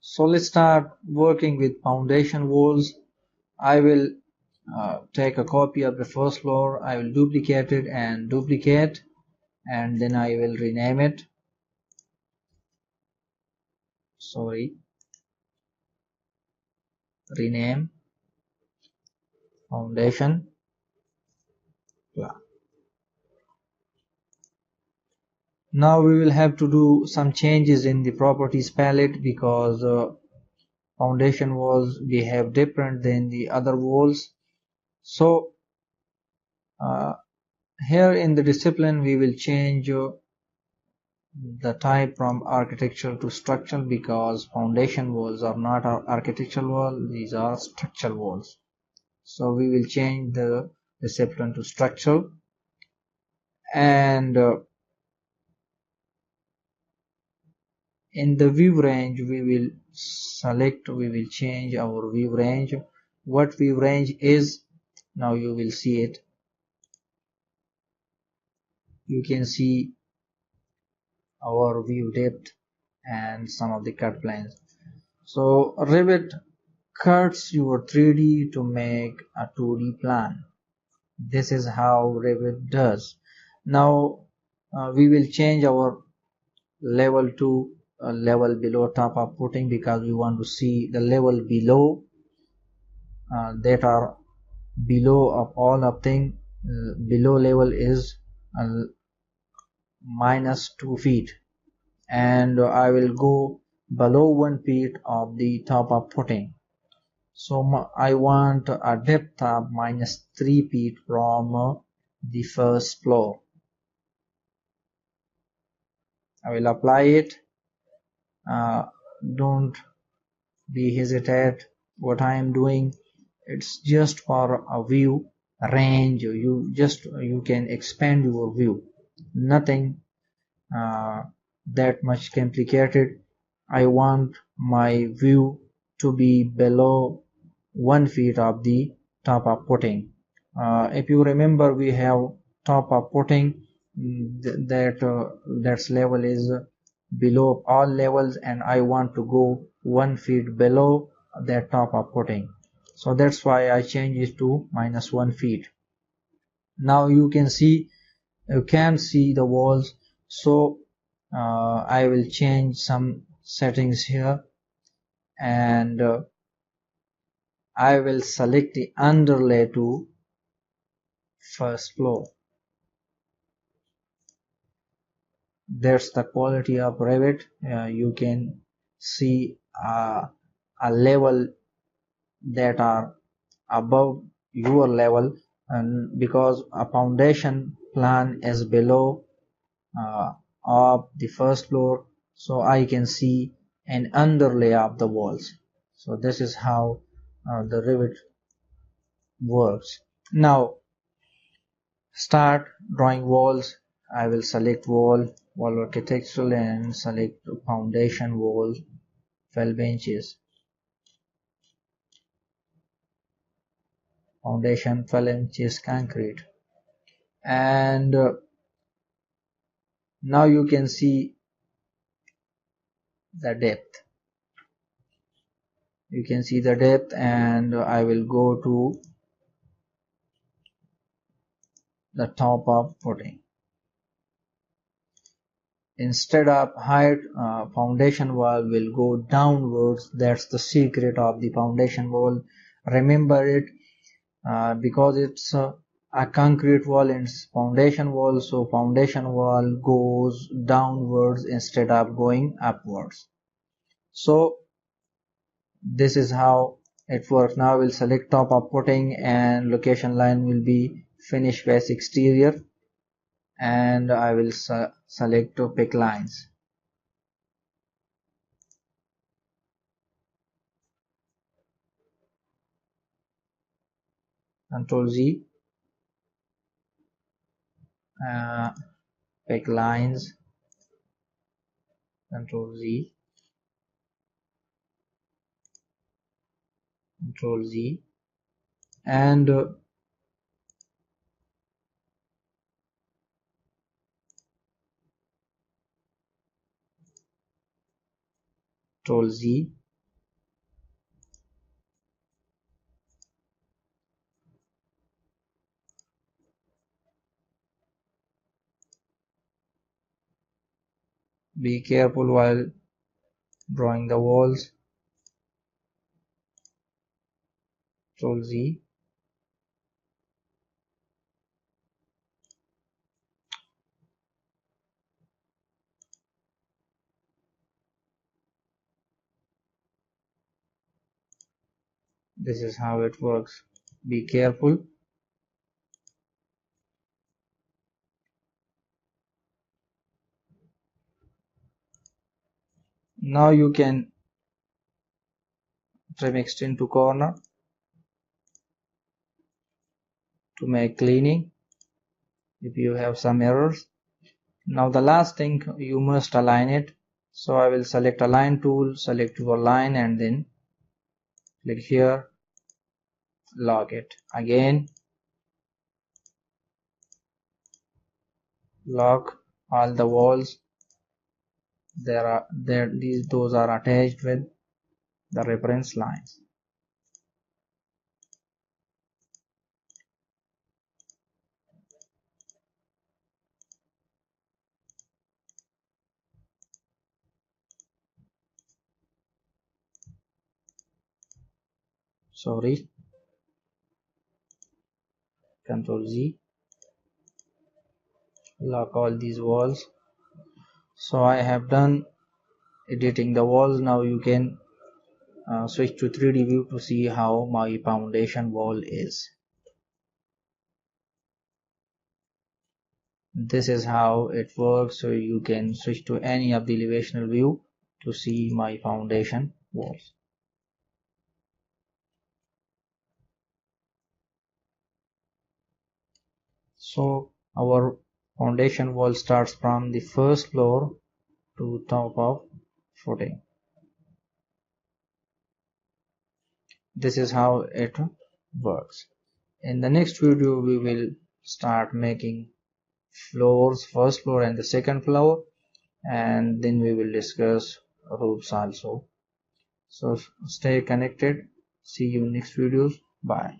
So let's start working with foundation walls. I will take a copy of the first floor. I will duplicate it and duplicate, and then I will rename it. Rename foundation plan. Now we will have to do some changes in the properties palette because foundation walls behave different than the other walls. So here in the discipline we will change the type from architectural to structural, because foundation walls are not architectural walls, these are structural walls. So we will change the discipline to structural, and in the view range we will change our view range. What view range is, now you will see it. You can see our view depth and some of the cut planes. So Revit cuts your 3D to make a 2D plan. This is how Revit does. Now we will change our level to a level below top of footing, because we want to see the level below that are below of all of things. Below level is -2 feet, and I will go below 1 feet of the top of footing. So I want a depth of -3 feet from the first floor. I will apply it. Don't be hesitate what I am doing. It's just for a view range. You can expand your view. Nothing that much complicated. I want my view to be below 1 feet of the top of footing. If you remember, we have top of footing, that's level is below all levels, and I want to go 1 feet below that top of footing. So that's why I change it to -1 feet. Now you can see the walls. So I will change some settings here, and I will select the underlay to first floor. That's the quality of Revit. You can see a level that are above your level, and because a foundation plan is below of the first floor, so I can see an underlay of the walls. So this is how the Revit works. Now start drawing walls. I will select wall architectural, and select foundation wall, fell benches, foundation fell benches concrete, and now you can see the depth. You can see the depth, and I will go to the top of footing. Instead of height, foundation wall will go downwards. That's the secret of the foundation wall. Remember it, because it's a concrete wall and foundation wall, so foundation wall goes downwards instead of going upwards. So this is how it works. Now we'll select top of footing, and location line will be finish face exterior, and I will select to pick lines. Control Z, pick lines, Control Z, Control Z, and Control Z, Be careful while drawing the walls. Control Z. This is how it works. Be careful. Now you can trim extend to corner to make cleaning if you have some errors. Now the last thing, you must align it. So I will select align tool, select your line, and then click here, lock it. Again, lock all the walls. Those are attached with the reference lines. Sorry, Control Z, lock all these walls. So I have done editing the walls. Now you can switch to 3D view to see how my foundation wall is. This is how it works. So you can switch to any of the elevational view to see my foundation walls. So our foundation wall starts from the first floor to top of footing. This is how it works. In the next video we will start making floors, first floor and the second floor, and then we will discuss roofs also. So stay connected. See you in next videos. Bye.